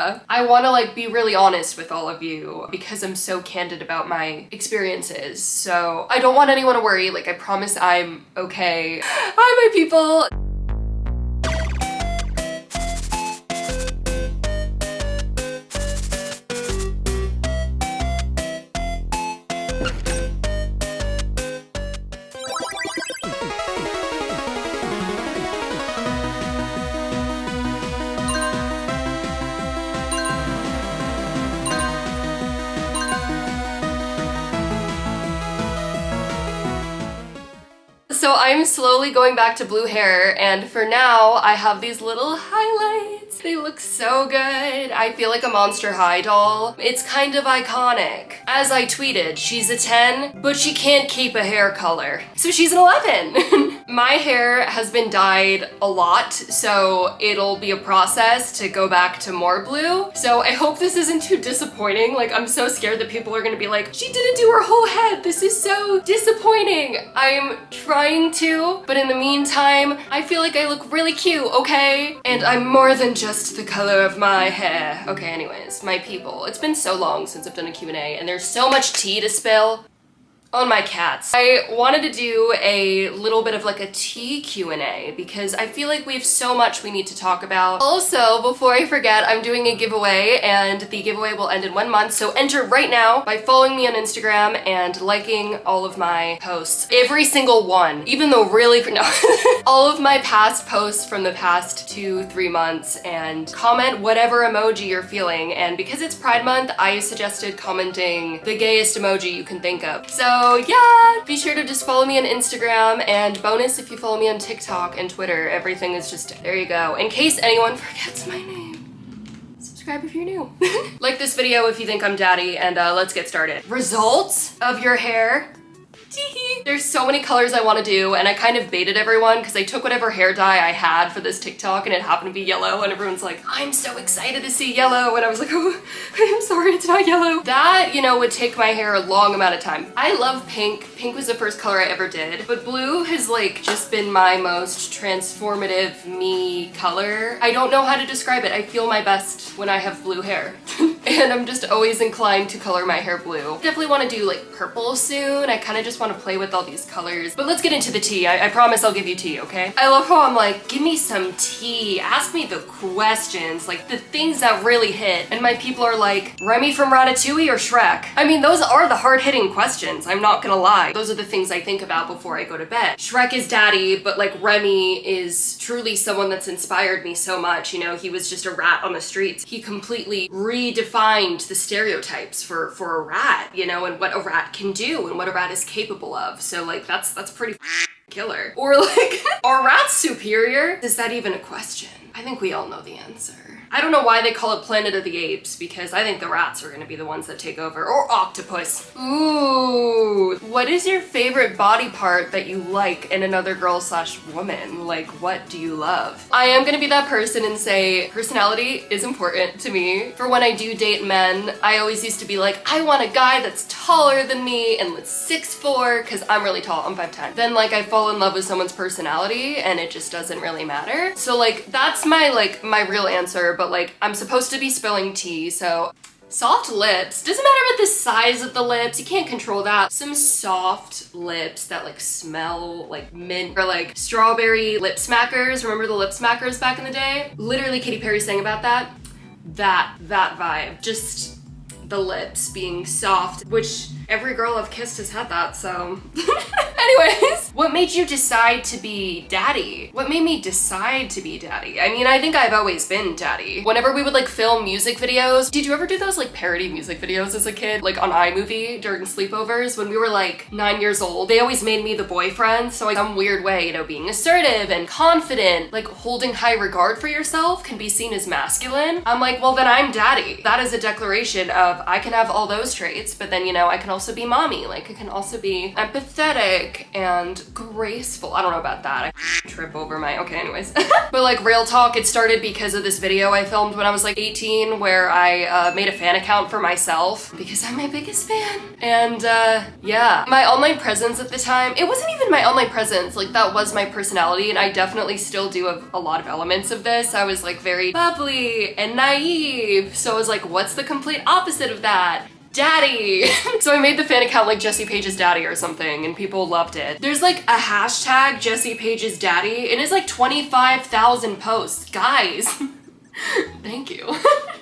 yeah, I want to like be really honest with all of you because I'm so candid about my experiences. So I don't want anyone to worry. Like, I promise I'm okay. Hi, my people. So I'm slowly going back to blue hair, and for now I have these little highlights. They look so good. I feel like a Monster High doll. It's kind of iconic. As I tweeted, she's a 10, but she can't keep a hair color. So she's an 11. My hair has been dyed a lot, so it'll be a process to go back to more blue. So I hope this isn't too disappointing. Like, I'm so scared that people are gonna be like, she didn't do her whole head. This is so disappointing. I'm trying to, but in the meantime, I feel like I look really cute, okay? And I'm more than just the color of my hair. Okay, anyways, my people, it's been so long since I've done a Q&A, and there's so much tea to spill on my cats. I wanted to do a little bit of like a tea Q&A because I feel like we have so much we need to talk about. Also, before I forget, I'm doing a giveaway, and the giveaway will end in 1 month, so enter right now by following me on Instagram and liking all of my posts. Every single one, even though really, no. All of my past posts from the past 2-3 months, and comment whatever emoji you're feeling. And because it's Pride Month, I suggested commenting the gayest emoji you can think of. So yeah, be sure to just follow me on Instagram, and bonus if you follow me on TikTok and Twitter. Everything is just, there you go. In case anyone forgets my name, subscribe if you're new. Like this video if you think I'm daddy, and let's get started. Results of your hair. There's so many colors I want to do, and I kind of baited everyone because I took whatever hair dye I had for this TikTok and it happened to be yellow, and everyone's like, I'm so excited to see yellow, and I was like, oh, I'm sorry, it's not yellow. That, you know, would take my hair a long amount of time. I love pink. Pink was the first color I ever did, but blue has like just been my most transformative me color. I don't know how to describe it. I feel my best when I have blue hair. And I'm just always inclined to color my hair blue. Definitely want to do like purple soon. I kind of just want to play with all these colors. But let's get into the tea. I promise I'll give you tea, okay? I love how I'm like, give me some tea. Ask me the questions, like the things that really hit. And my people are like, Remy from Ratatouille or Shrek? I mean, those are the hard-hitting questions. I'm not gonna lie. Those are the things I think about before I go to bed. Shrek is daddy, but like Remy is truly someone that's inspired me so much. You know, he was just a rat on the streets. He completely redefined the stereotypes for a rat, you know, and what a rat can do and what a rat is capable of. So like that's pretty killer. Or like, are rats superior? Is that even a question? I think we all know the answer. I don't know why they call it Planet of the Apes, because I think the rats are gonna be the ones that take over. Or octopus. Ooh. What is your favorite body part that you like in another girl/woman? Like, what do you love? I am gonna be that person and say personality is important to me. For when I do date men, I always used to be like, I want a guy that's taller than me and like 6'4", because I'm really tall, I'm 5'10". Then like I fall in love with someone's personality and it just doesn't really matter. So like that's my real answer, but like I'm supposed to be spilling tea, so soft lips. Doesn't matter about the size of the lips, you can't control that. Some soft lips that like smell like mint, or like strawberry lip smackers. Remember the lip smackers back in the day? Literally Katy Perry sang about that. That vibe. Just the lips being soft, which every girl I've kissed has had that, so. Anyways, what made you decide to be daddy? What made me decide to be daddy? I mean, I think I've always been daddy. Whenever we would like film music videos, did you ever do those like parody music videos as a kid? Like on iMovie during sleepovers when we were like 9 years old? They always made me the boyfriend, so like some weird way, you know, being assertive and confident, like holding high regard for yourself can be seen as masculine. I'm like, well then I'm daddy. That is a declaration of I can have all those traits, but then, you know, I can also be mommy, like it can also be empathetic and graceful. I don't know about that. I trip over my, okay, anyways. But like real talk, it started because of this video I filmed when I was like 18 where I made a fan account for myself because I'm my biggest fan. And yeah, my online presence at the time, it wasn't even my online presence, like that was my personality, and I definitely still do have a lot of elements of this. I was like very bubbly and naive. So I was like, what's the complete opposite of that? Daddy. So I made the fan account like Jessie Paige's daddy or something, and people loved it. There's like a hashtag Jessie Paige's daddy, and it's like 25,000 posts. Guys, thank you.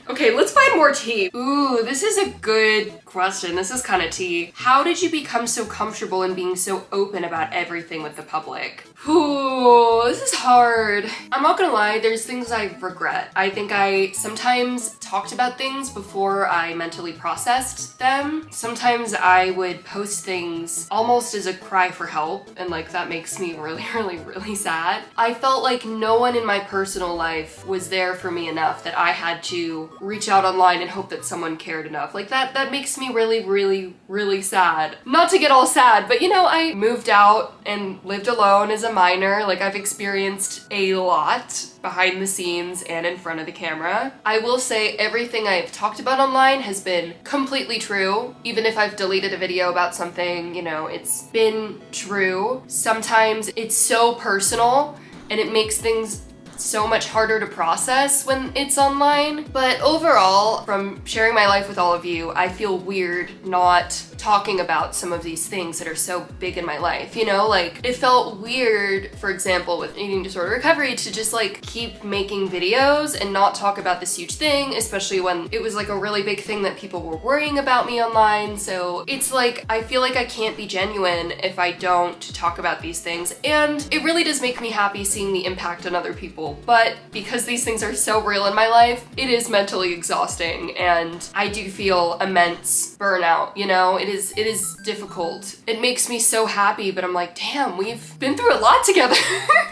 Okay, let's find more tea. Ooh, this is a good question. This is kind of tea. How did you become so comfortable in being so open about everything with the public? Ooh, this is hard. I'm not gonna lie, there's things I regret. I think I sometimes talked about things before I mentally processed them. Sometimes I would post things almost as a cry for help, and like that makes me really sad. I felt like no one in my personal life was there for me enough that I had to reach out online and hope that someone cared enough. Like that makes me really sad. Not to get all sad, but you know, I moved out and lived alone as a minor. Like I've experienced a lot behind the scenes and in front of the camera. I will say everything I've talked about online has been completely true. Even if I've deleted a video about something, you know, it's been true. Sometimes it's so personal and it makes things so much harder to process when it's online. But overall, from sharing my life with all of you, I feel weird not talking about some of these things that are so big in my life, you know? Like, it felt weird, for example, with eating disorder recovery to just like keep making videos and not talk about this huge thing, especially when it was like a really big thing that people were worrying about me online. So it's like, I feel like I can't be genuine if I don't talk about these things. And it really does make me happy seeing the impact on other people. But because these things are so real in my life, it is mentally exhausting, and I do feel immense burnout, you know? It is difficult. It makes me so happy, but I'm like, damn, we've been through a lot together.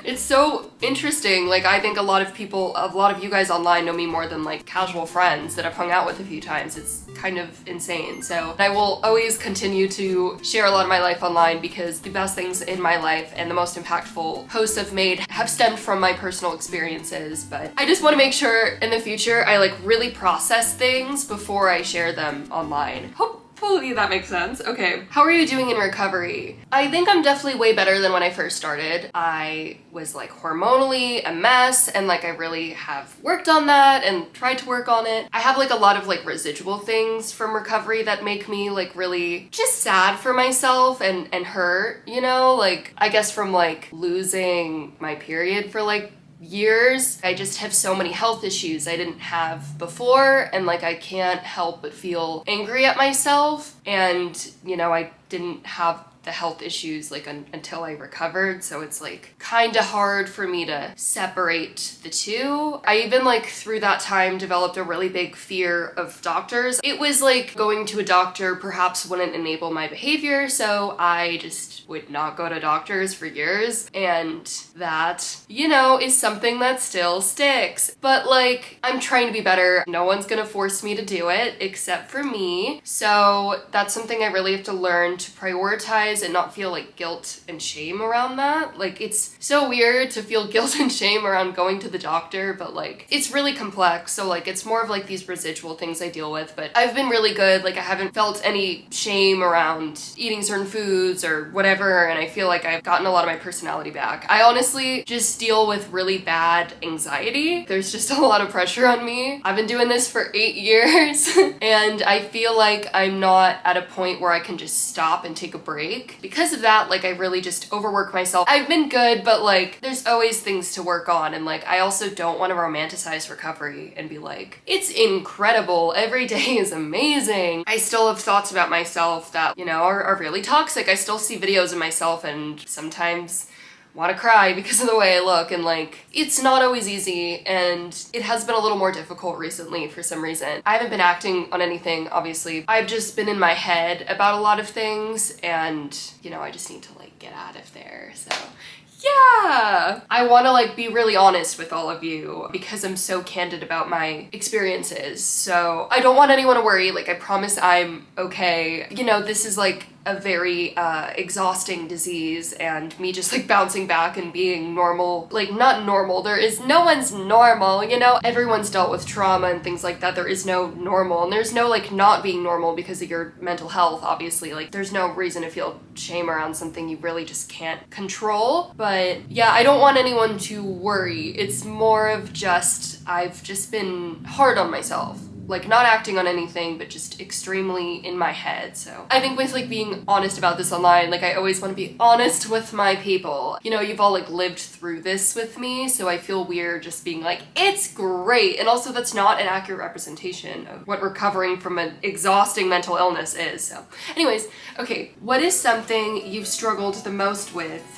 It's so interesting. Like, I think a lot of you guys online know me more than like casual friends that I've hung out with a few times. It's kind of insane. So I will always continue to share a lot of my life online because the best things in my life and the most impactful posts I've made have stemmed from my personal experiences. But I just want to make sure in the future I like really process things before I share them online. Hopefully that makes sense. Okay, how are you doing in recovery? I think I'm definitely way better than when I first started. I was like hormonally a mess, and like I really have worked on that and tried to work on it. I have like a lot of like residual things from recovery that make me like really just sad for myself and hurt, you know? Like, I guess from like losing my period for like years. I just have so many health issues I didn't have before, and like I can't help but feel angry at myself. And you know, I didn't have the health issues like until I recovered, so it's like kind of hard for me to separate the two. I even like through that time developed a really big fear of doctors. It was like going to a doctor perhaps wouldn't enable my behavior, so I just would not go to doctors for years, and that, you know, is something that still sticks. But like, I'm trying to be better. No one's gonna force me to do it except for me, so that's something I really have to learn to prioritize and not feel like guilt and shame around that. Like, it's so weird to feel guilt and shame around going to the doctor, but like it's really complex. So like it's more of like these residual things I deal with, but I've been really good. Like I haven't felt any shame around eating certain foods or whatever, and I feel like I've gotten a lot of my personality back. I honestly just deal with really bad anxiety. There's just a lot of pressure on me. I've been doing this for 8 years and I feel like I'm not at a point where I can just stop and take a break. Because of that, like I really just overwork myself. I've been good, but like there's always things to work on, and like I also don't want to romanticize recovery and be like, it's incredible, every day is amazing. I still have thoughts about myself that, you know, are really toxic. I still see videos of myself and sometimes want to cry because of the way I look, and like it's not always easy, and it has been a little more difficult recently for some reason. I haven't been acting on anything, obviously. I've just been in my head about a lot of things, and you know, I just need to like get out of there. So Yeah, I want to like be really honest with all of you because I'm so candid about my experiences. So I don't want anyone to worry. Like, I promise I'm okay. You know, this is like a very exhausting disease, and me just like bouncing back and being normal, like not normal. No one's normal, you know? Everyone's dealt with trauma and things like that. There is no normal, and there's no like not being normal because of your mental health, obviously. Like, there's no reason to feel shame around something you really just can't control. But yeah, I don't want anyone to worry. It's more of just, I've just been hard on myself. Like, not acting on anything, but just extremely in my head. So I think with like being honest about this online, like I always want to be honest with my people. You know, you've all like lived through this with me, so I feel weird just being like, it's great. And also that's not an accurate representation of what recovering from an exhausting mental illness is. So anyways, okay, what is something you've struggled the most with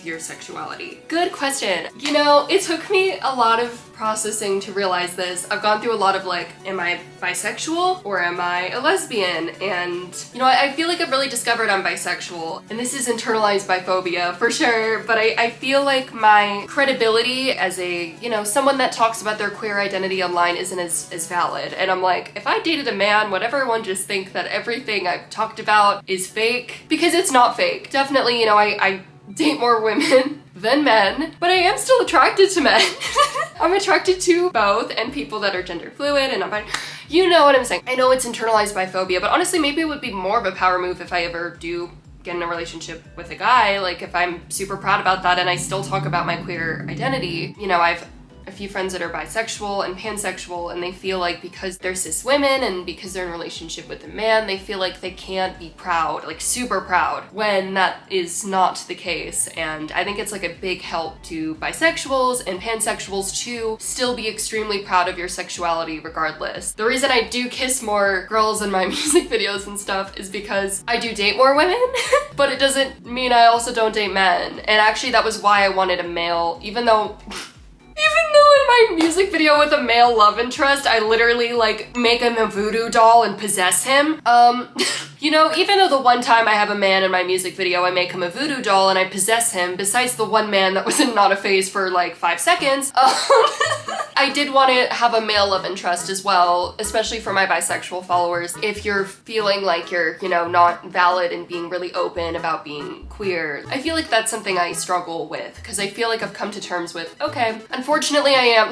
your sexuality? Good question. You know, it took me a lot of processing to realize this. I've gone through a lot of like, am I bisexual or am I a lesbian? And you know, I feel like I've really discovered I'm bisexual, and this is internalized biphobia for sure, but I feel like my credibility as a, you know, someone that talks about their queer identity online isn't as valid. And I'm like, if I dated a man, would everyone just think that everything I've talked about is fake? Because it's not fake. Definitely, you know, I date more women than men, but I am still attracted to men. I'm attracted to both, and people that are gender fluid, and you know what I'm saying. I know it's internalized biphobia, but honestly, maybe it would be more of a power move if I ever do get in a relationship with a guy. Like, if I'm super proud about that and I still talk about my queer identity. You know, I've a few friends that are bisexual and pansexual, and they feel like because they're cis women and because they're in a relationship with a man, they feel like they can't be proud, like super proud, when that is not the case. And I think it's like a big help to bisexuals and pansexuals to still be extremely proud of your sexuality regardless. The reason I do kiss more girls in my music videos and stuff is because I do date more women, but it doesn't mean I also don't date men. And actually that was why I wanted a male, even though in my music video with a male love interest, I literally like make him a voodoo doll and possess him. You know, even though the one time I have a man in my music video, I make him a voodoo doll and I possess him, besides the one man that was in Not a Phase for like 5 seconds, I did want to have a male love interest as well, especially for my bisexual followers. If you're feeling like you're, you know, not valid and being really open about being queer, I feel like that's something I struggle with, because I feel like I've come to terms with, okay, unfortunately I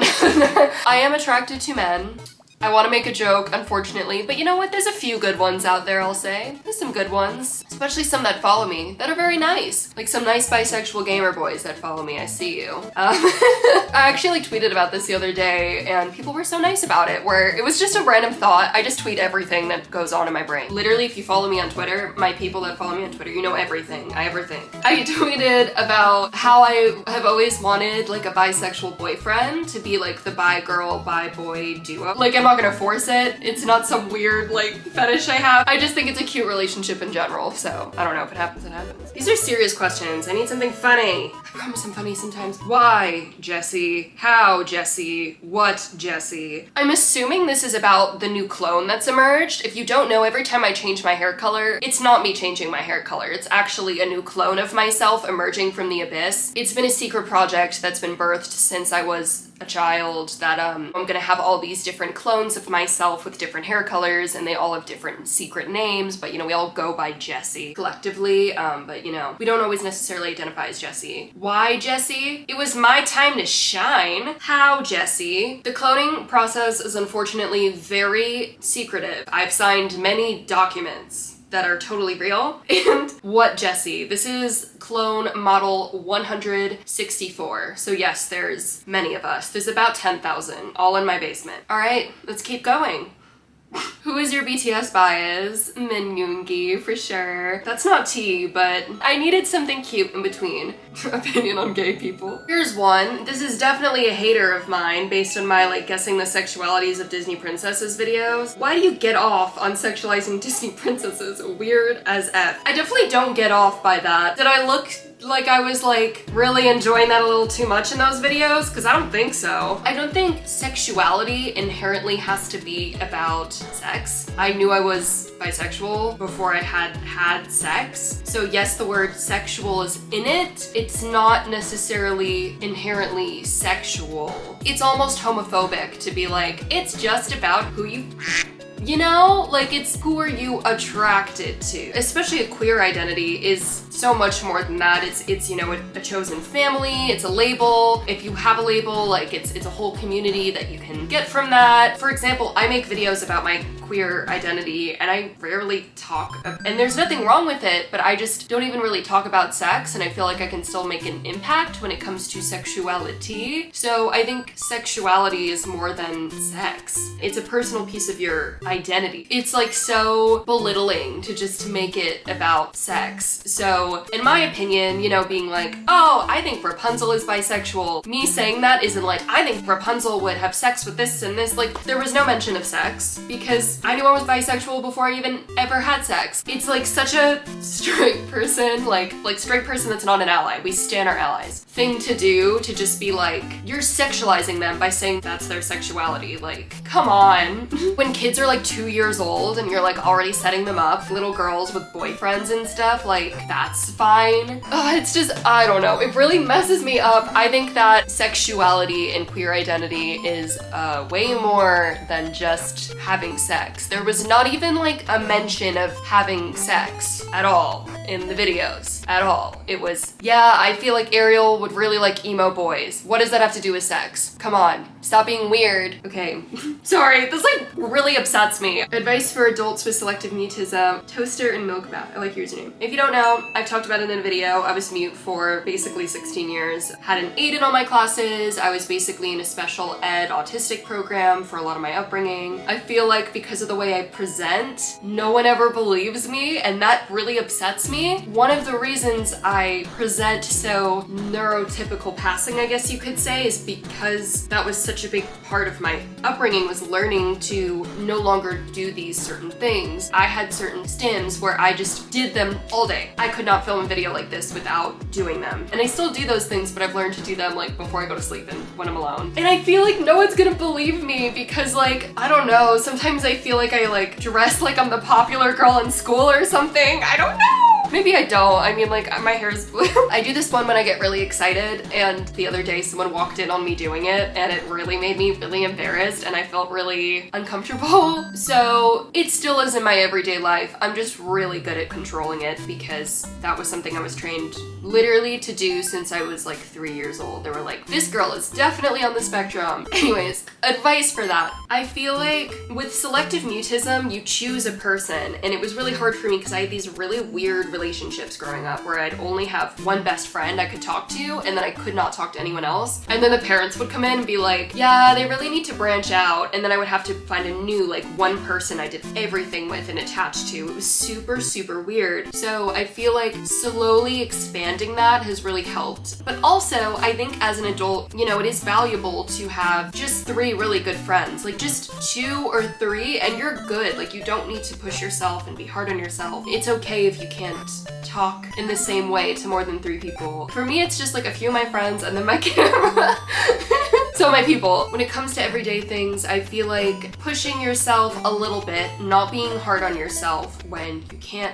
am attracted to men. I want to make a joke, unfortunately, but you know what? There's a few good ones out there, I'll say. There's some good ones, especially some that follow me that are very nice. Like some nice bisexual gamer boys that follow me, I see you. I actually like tweeted about this the other day, and people were so nice about it, where it was just a random thought. I just tweet everything that goes on in my brain. Literally, if you follow me on Twitter, my people that follow me on Twitter, you know everything I ever think. I tweeted about how I have always wanted like a bisexual boyfriend to be like the bi girl, bi boy duo. Like, I'm not gonna force it. It's not some weird like fetish I have. I just think it's a cute relationship in general. So I don't know, if it happens, it happens. These are serious questions. I need something funny. I promise I'm funny sometimes. Why, Jessie? How, Jessie? What, Jessie? I'm assuming this is about the new clone that's emerged. If you don't know, every time I change my hair color, it's not me changing my hair color. It's actually a new clone of myself emerging from the abyss. It's been a secret project that's been birthed since I was a child, that I'm gonna have all these different clones of myself with different hair colors, and they all have different secret names, but you know, we all go by Jessie collectively, but you know, we don't always necessarily identify as Jessie. Why, Jessie? It was my time to shine. How, Jessie? The cloning process is unfortunately very secretive. I've signed many documents that are totally real. And what, Jessie? This is clone model 164. So yes, there's many of us. There's about 10,000, all in my basement. All right, let's keep going. Who is your BTS bias? Min Yoongi, for sure. That's not tea, but I needed something cute in between. Opinion on gay people. Here's one. This is definitely a hater of mine based on my like guessing the sexualities of Disney princesses videos. Why do you get off on sexualizing Disney princesses? Weird as F. I definitely don't get off by that. Did I look like I was like really enjoying that a little too much in those videos, because I don't think so. I don't think sexuality inherently has to be about sex. I knew I was bisexual before I had sex. So yes, the word sexual is in it. It's not necessarily inherently sexual. It's almost homophobic to be like, it's just about who you know, like it's who are you attracted to? Especially a queer identity is so much more than that. It's you know, a chosen family, it's a label. If you have a label, like it's a whole community that you can get from that. For example, I make videos about my queer identity and I rarely talk, and there's nothing wrong with it, but I just don't even really talk about sex, and I feel like I can still make an impact when it comes to sexuality. So I think sexuality is more than sex. It's a personal piece of your identity. It's like so belittling to just make it about sex. So in my opinion, you know, being like, oh, I think Rapunzel is bisexual, me saying that isn't like, I think Rapunzel would have sex with this and this. Like, there was no mention of sex because I knew I was bisexual before I even ever had sex. It's like such a straight person, like straight person that's not an ally, we stan our allies, thing to do, to just be like, you're sexualizing them by saying that's their sexuality. Like, come on. When kids are like 2 years old and you're like already setting them up, little girls with boyfriends and stuff, like that's fine. It's just, I don't know, it really messes me up. I think that sexuality and queer identity is way more than just having sex. There was not even like a mention of having sex at all in the videos, at all. It was, yeah, I feel like Ariel would really like emo boys. What does that have to do with sex? Come on, stop being weird. Okay, sorry, this like really upsets me. Advice for adults with selective mutism, toaster and milk bath. I like your username. If you don't know, I've talked about it in a video. I was mute for basically 16 years. Had an 8 in all my classes. I was basically in a special ed autistic program for a lot of my upbringing. I feel like because of the way I present, no one ever believes me, and that really upsets me. One of the reasons I present so neurotypical passing, I guess you could say, is because that was such a big part of my upbringing, was learning to no longer do these certain things. I had certain stims where I just did them all day. I could not film a video like this without doing them. And I still do those things, but I've learned to do them like before I go to sleep and when I'm alone. And I feel like no one's gonna believe me because like, I don't know, sometimes I feel like I like dress like I'm the popular girl in school or something. I don't know. Maybe I don't. I mean, like, my hair is blue. I do this one when I get really excited, and the other day someone walked in on me doing it, and it really made me really embarrassed, and I felt really uncomfortable. So it still is in my everyday life. I'm just really good at controlling it because that was something I was trained literally to do since I was like 3 years old. They were like, this girl is definitely on the spectrum. Anyways, advice for that. I feel like with selective mutism, you choose a person, and it was really hard for me because I had these really weird relationships growing up where I'd only have one best friend I could talk to, and then I could not talk to anyone else. And then the parents would come in and be like, yeah, they really need to branch out. And then I would have to find a new, like, one person I did everything with and attached to. It was super, super weird. So I feel like slowly expanding that has really helped. But also, I think as an adult, you know, it is valuable to have just 3 really good friends. Like, just 2 or 3 and you're good. Like, you don't need to push yourself and be hard on yourself. It's okay if you can't talk in the same way to more than 3 people. For me, it's just like a few of my friends and then my camera. So my people, when it comes to everyday things, I feel like pushing yourself a little bit, not being hard on yourself when you can't